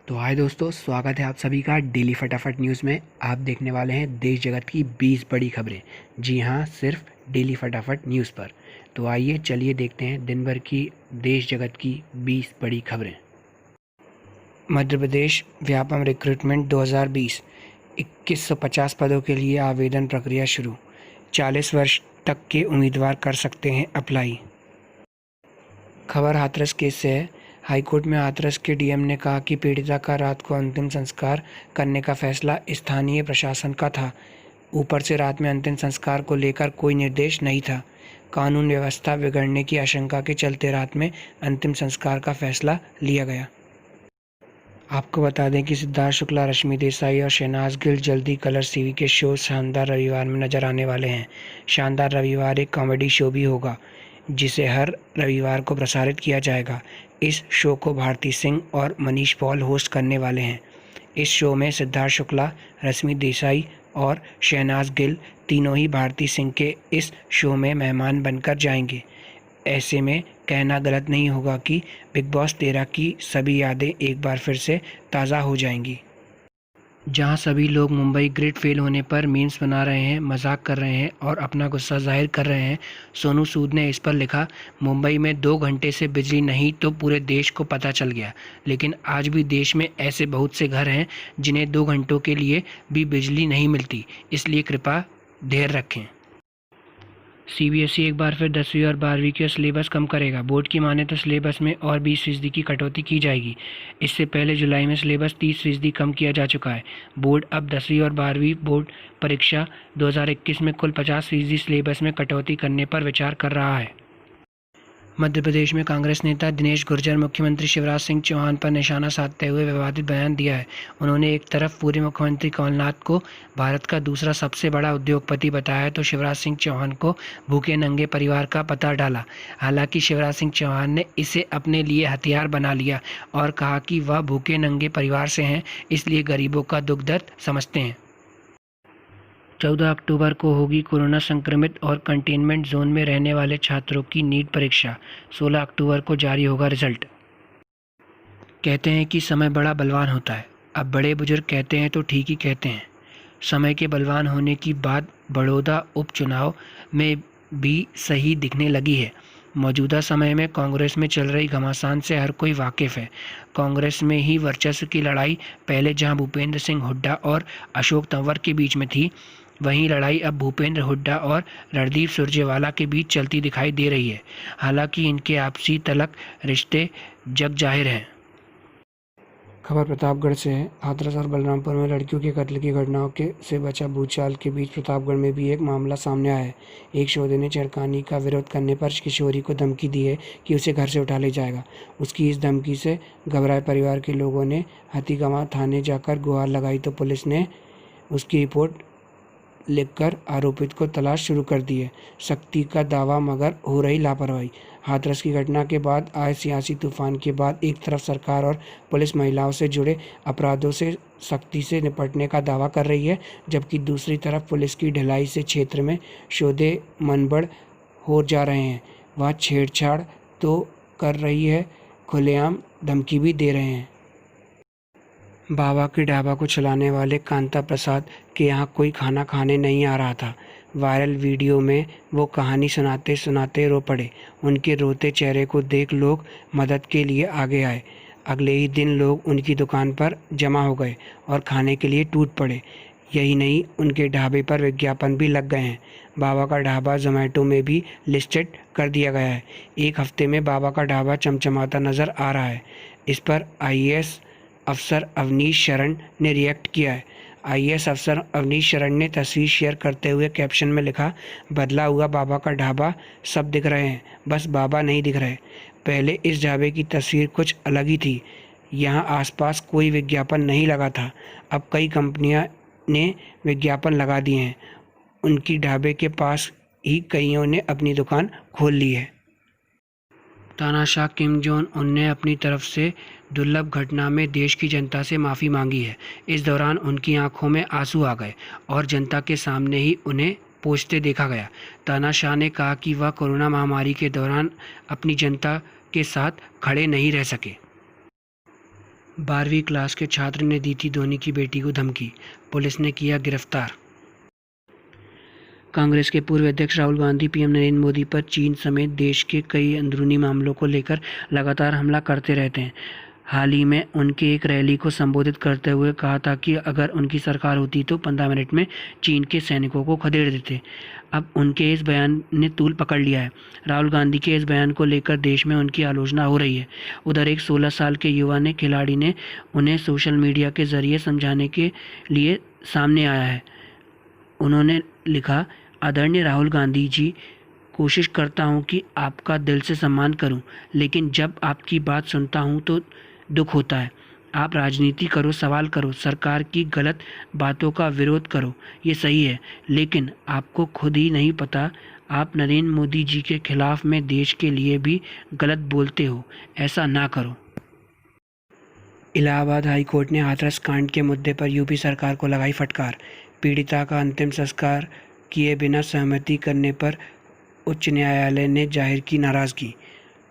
तो हाय दोस्तों, स्वागत है आप सभी का डेली फटाफट न्यूज़ में। आप देखने वाले हैं देश जगत की 20 बड़ी खबरें। जी हाँ, सिर्फ डेली फटाफट न्यूज़ पर। तो आइए चलिए देखते हैं दिन भर की देश जगत की 20 बड़ी खबरें। मध्य प्रदेश व्यापम रिक्रूटमेंट 2020, 2150 पदों के लिए आवेदन प्रक्रिया शुरू। 40 वर्ष तक के उम्मीदवार कर सकते हैं अप्लाई। खबर हाथरस केस से है। हाईकोर्ट में हाथरस के डीएम ने कहा कि पीड़िता का रात को अंतिम संस्कार करने का फैसला स्थानीय प्रशासन का था। ऊपर से रात में अंतिम संस्कार को लेकर कोई निर्देश नहीं था। कानून व्यवस्था बिगड़ने की आशंका के चलते रात में अंतिम संस्कार का फैसला लिया गया। आपको बता दें कि सिद्धार्थ शुक्ला, रश्मि देसाई और शहनाज गिल जल्दी कलर्स टीवी के शो शानदार रविवार में नजर आने वाले हैं। शानदार रविवार एक कॉमेडी शो भी होगा जिसे हर रविवार को प्रसारित किया जाएगा। इस शो को भारती सिंह और मनीष पॉल होस्ट करने वाले हैं। इस शो में सिद्धार्थ शुक्ला, रश्मि देसाई और शहनाज गिल तीनों ही भारती सिंह के इस शो में मेहमान बनकर जाएंगे। ऐसे में कहना गलत नहीं होगा कि बिग बॉस 13 की सभी यादें एक बार फिर से ताज़ा हो जाएंगी। जहां सभी लोग मुंबई ग्रिड फेल होने पर मीम्स बना रहे हैं, मजाक कर रहे हैं और अपना गुस्सा जाहिर कर रहे हैं, सोनू सूद ने इस पर लिखा, मुंबई में 2 घंटे से बिजली नहीं तो पूरे देश को पता चल गया। लेकिन आज भी देश में ऐसे बहुत से घर हैं जिन्हें 2 घंटों के लिए भी बिजली नहीं मिलती, इसलिए कृपया धैर्य रखें। सीबीएसई एक बार फिर 10वीं और 12वीं का सिलेबस कम करेगा। बोर्ड की माने तो सिलेबस में और 20% की कटौती की जाएगी। इससे पहले जुलाई में सिलेबस 30% कम किया जा चुका है। बोर्ड अब 10वीं और 12वीं बोर्ड परीक्षा 2021 में कुल 50% सिलेबस में कटौती करने पर विचार कर रहा है। मध्य प्रदेश में कांग्रेस नेता दिनेश गुर्जर मुख्यमंत्री शिवराज सिंह चौहान पर निशाना साधते हुए विवादित बयान दिया है। उन्होंने एक तरफ पूर्व मुख्यमंत्री कमलनाथ को भारत का दूसरा सबसे बड़ा उद्योगपति बताया तो शिवराज सिंह चौहान को भूखे नंगे परिवार का पता डाला। हालांकि शिवराज सिंह चौहान ने इसे अपने लिए हथियार बना लिया और कहा कि वह भूखे नंगे परिवार से हैं, इसलिए गरीबों का दुख दर्द समझते हैं। 14 अक्टूबर को होगी कोरोना संक्रमित और कंटेनमेंट जोन में रहने वाले छात्रों की नीट परीक्षा। 16 अक्टूबर को जारी होगा रिजल्ट। कहते हैं कि समय बड़ा बलवान होता है। अब बड़े बुजुर्ग कहते हैं तो ठीक ही कहते हैं। समय के बलवान होने की बात बड़ौदा उपचुनाव में भी सही दिखने लगी है। मौजूदा समय में कांग्रेस में चल रही घमासान से हर कोई वाकिफ है। कांग्रेस में ही वर्चस्व की लड़ाई पहले जहां भूपेंद्र सिंह हुड्डा और अशोक तंवर के बीच में थी, वहीं लड़ाई अब भूपेंद्र हुड्डा और रणदीप सुरजेवाला के बीच चलती दिखाई दे रही है। हालांकि इनके आपसी तलक रिश्ते जग जाहिर हैं। खबर प्रतापगढ़ से है। हाथरस और बलरामपुर में लड़कियों के कत्ल की घटनाओं के से बचा भूचाल के बीच प्रतापगढ़ में भी एक मामला सामने आया है। एक शोधे ने छेड़खानी का विरोध करने पर किशोरी को धमकी दी है कि उसे घर से उठा ले जाएगा। उसकी इस धमकी से घबराए परिवार के लोगों ने हथीगामा थाने जाकर गुहार लगाई तो पुलिस ने उसकी रिपोर्ट लिखकर आरोपित को तलाश शुरू कर दी है। सख्ती का दावा मगर हो रही लापरवाही। हाथरस की घटना के बाद आए सियासी तूफान के बाद एक तरफ सरकार और पुलिस महिलाओं से जुड़े अपराधों से सख्ती से निपटने का दावा कर रही है, जबकि दूसरी तरफ पुलिस की ढिलाई से क्षेत्र में सौदे मनबड़ हो जा रहे हैं। वह छेड़छाड़ तो कर रही है, खुलेआम धमकी भी दे रहे हैं। बाबा के ढाबा को चलाने वाले कांता प्रसाद के यहाँ कोई खाना खाने नहीं आ रहा था। वायरल वीडियो में वो कहानी सुनाते सुनाते रो पड़े। उनके रोते चेहरे को देख लोग मदद के लिए आगे आए। अगले ही दिन लोग उनकी दुकान पर जमा हो गए और खाने के लिए टूट पड़े। यही नहीं, उनके ढाबे पर विज्ञापन भी लग गए हैं। बाबा का ढाबा जोमेटो में भी लिस्टेड कर दिया गया है। एक हफ्ते में बाबा का ढाबा चमचमाता नज़र आ रहा है। इस पर आईएएस अफसर अवनीश शरण ने रिएक्ट किया है। आईएएस अफसर अवनीश शरण ने तस्वीर शेयर करते हुए कैप्शन में लिखा, बदला हुआ बाबा का ढाबा, सब दिख रहे हैं, बस बाबा नहीं दिख रहे। पहले इस ढाबे की तस्वीर कुछ अलग ही थी। यहाँ आसपास कोई विज्ञापन नहीं लगा था। अब कई कंपनियां ने विज्ञापन लगा दिए हैं। उनकी ढाबे के पास ही कईयों ने अपनी दुकान खोल ली है। तानाशाह किम जोंग उन ने अपनी तरफ से दुर्लभ घटना में देश की जनता से माफ़ी मांगी है। इस दौरान उनकी आंखों में आंसू आ गए और जनता के सामने ही उन्हें पोंछते देखा गया। तानाशाह ने कहा कि वह कोरोना महामारी के दौरान अपनी जनता के साथ खड़े नहीं रह सके। 12वीं क्लास के छात्र ने दी थी धोनी की बेटी को धमकी, पुलिस ने किया गिरफ्तार। कांग्रेस के पूर्व अध्यक्ष राहुल गांधी पीएम नरेंद्र मोदी पर चीन समेत देश के कई अंदरूनी मामलों को लेकर लगातार हमला करते रहते हैं। हाल ही में उनके एक रैली को संबोधित करते हुए कहा था कि अगर उनकी सरकार होती तो 15 मिनट में चीन के सैनिकों को खदेड़ देते। अब उनके इस बयान ने तूल पकड़ लिया है। राहुल गांधी के इस बयान को लेकर देश में उनकी आलोचना हो रही है। उधर एक 16 साल के युवा ने खिलाड़ी ने उन्हें सोशल मीडिया के जरिए समझाने के लिए सामने आया है। उन्होंने लिखा, आदरणीय राहुल गांधी जी, कोशिश करता हूं कि आपका दिल से सम्मान करूं, लेकिन जब आपकी बात सुनता हूं तो दुख होता है। आप राजनीति करो, सवाल करो, सरकार की गलत बातों का विरोध करो, ये सही है, लेकिन आपको खुद ही नहीं पता आप नरेंद्र मोदी जी के खिलाफ में देश के लिए भी गलत बोलते हो। ऐसा ना करो। इलाहाबाद हाई कोर्ट ने हाथरस कांड के मुद्दे पर यूपी सरकार को लगाई फटकार। पीड़िता का अंतिम संस्कार किए बिना सहमति करने पर उच्च न्यायालय ने जाहिर की नाराज़गी।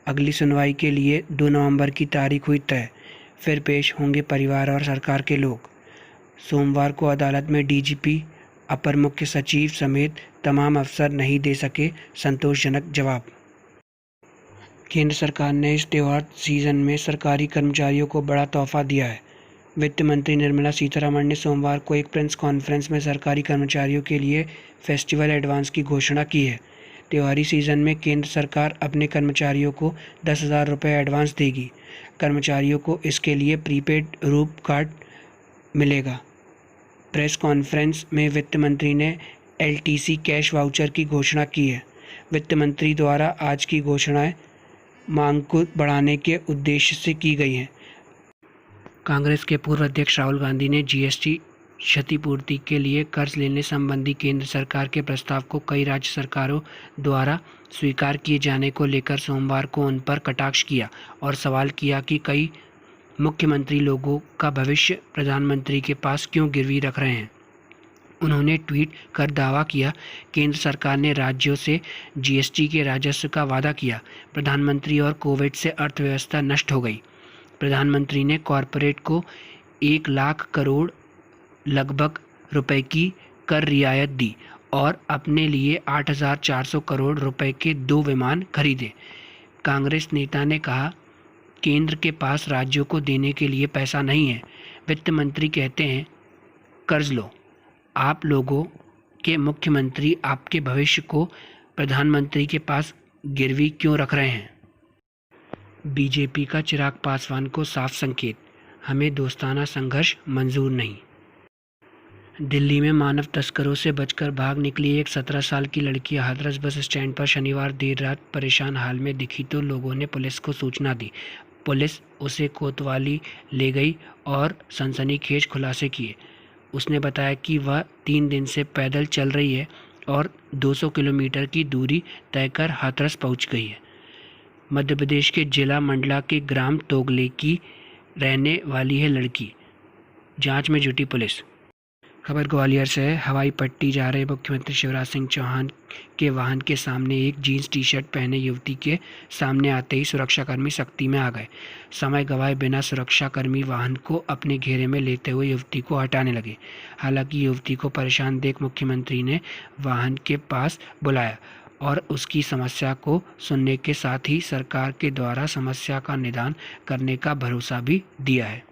अगली सुनवाई के लिए 2 नवंबर की तारीख हुई तय। फिर पेश होंगे परिवार और सरकार के लोग। सोमवार को अदालत में डीजीपी, अपर मुख्य सचिव समेत तमाम अफसर नहीं दे सके संतोषजनक जवाब। केंद्र सरकार ने इस त्योहार सीजन में सरकारी कर्मचारियों को बड़ा तोहफा दिया है। वित्त मंत्री निर्मला सीतारमण ने सोमवार को एक प्रेस कॉन्फ्रेंस में सरकारी कर्मचारियों के लिए फेस्टिवल एडवांस की घोषणा की है। त्योहारी सीजन में केंद्र सरकार अपने कर्मचारियों को 10,000 रुपये एडवांस देगी। कर्मचारियों को इसके लिए प्रीपेड रूप कार्ड मिलेगा। प्रेस कॉन्फ्रेंस में वित्त मंत्री ने एलटीसी कैश वाउचर की घोषणा की है। वित्त मंत्री द्वारा आज की घोषणाएं मांग को बढ़ाने के उद्देश्य से की गई हैं। कांग्रेस के पूर्व अध्यक्ष राहुल गांधी ने जीएसटी क्षतिपूर्ति के लिए कर्ज लेने संबंधी केंद्र सरकार के प्रस्ताव को कई राज्य सरकारों द्वारा स्वीकार किए जाने को लेकर सोमवार को उन पर कटाक्ष किया और सवाल किया कि कई मुख्यमंत्री लोगों का भविष्य प्रधानमंत्री के पास क्यों गिरवी रख रहे हैं। उन्होंने ट्वीट कर दावा किया, केंद्र सरकार ने राज्यों से जीएसटी के राजस्व का वादा किया। प्रधानमंत्री और कोविड से अर्थव्यवस्था नष्ट हो गई। प्रधानमंत्री ने कॉरपोरेट को 1 लाख करोड़ लगभग रुपए की कर रियायत दी और अपने लिए 8,400 करोड़ रुपए के 2 विमान खरीदे। कांग्रेस नेता ने कहा, केंद्र के पास राज्यों को देने के लिए पैसा नहीं है। वित्त मंत्री कहते हैं, कर्ज लो। आप लोगों के मुख्यमंत्री आपके भविष्य को प्रधानमंत्री के पास गिरवी क्यों रख रहे हैं। बीजेपी का चिराग पासवान को साफ संकेत, हमें दोस्ताना संघर्ष मंजूर नहीं। दिल्ली में मानव तस्करों से बचकर भाग निकली एक 17 साल की लड़की हाथरस बस स्टैंड पर शनिवार देर रात परेशान हाल में दिखी तो लोगों ने पुलिस को सूचना दी। पुलिस उसे कोतवाली ले गई और सनसनीखेज खुलासे किए। उसने बताया कि वह 3 दिन से पैदल चल रही है और 200 किलोमीटर की दूरी तय कर हाथरस पहुंच गई है। मध्य प्रदेश के जिला मंडला के ग्राम तोगले की रहने वाली है लड़की। जांच में जुटी पुलिस। खबर ग्वालियर से है। हवाई पट्टी जा रहे मुख्यमंत्री शिवराज सिंह चौहान के वाहन के सामने एक जीन्स टी शर्ट पहने युवती के सामने आते ही सुरक्षाकर्मी सख्ती में आ गए। समय गंवाए बिना सुरक्षाकर्मी वाहन को अपने घेरे में लेते हुए युवती को हटाने लगे। हालांकि युवती को परेशान देख मुख्यमंत्री ने वाहन के पास बुलाया और उसकी समस्या को सुनने के साथ ही सरकार के द्वारा समस्या का निदान करने का भरोसा भी दिया है।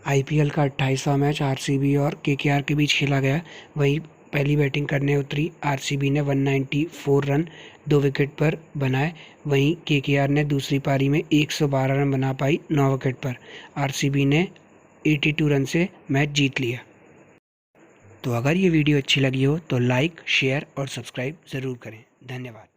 आईपीएल का 28वां मैच आरसीबी और केकेआर के बीच खेला गया। वहीं पहली बैटिंग करने उतरी आरसीबी ने 194 रन 2 विकेट पर बनाए। वहीं केकेआर ने दूसरी पारी में 112 रन बना पाई 9 विकेट पर। आरसीबी ने 82 रन से मैच जीत लिया। तो अगर ये वीडियो अच्छी लगी हो तो लाइक, शेयर और सब्सक्राइब ज़रूर करें। धन्यवाद।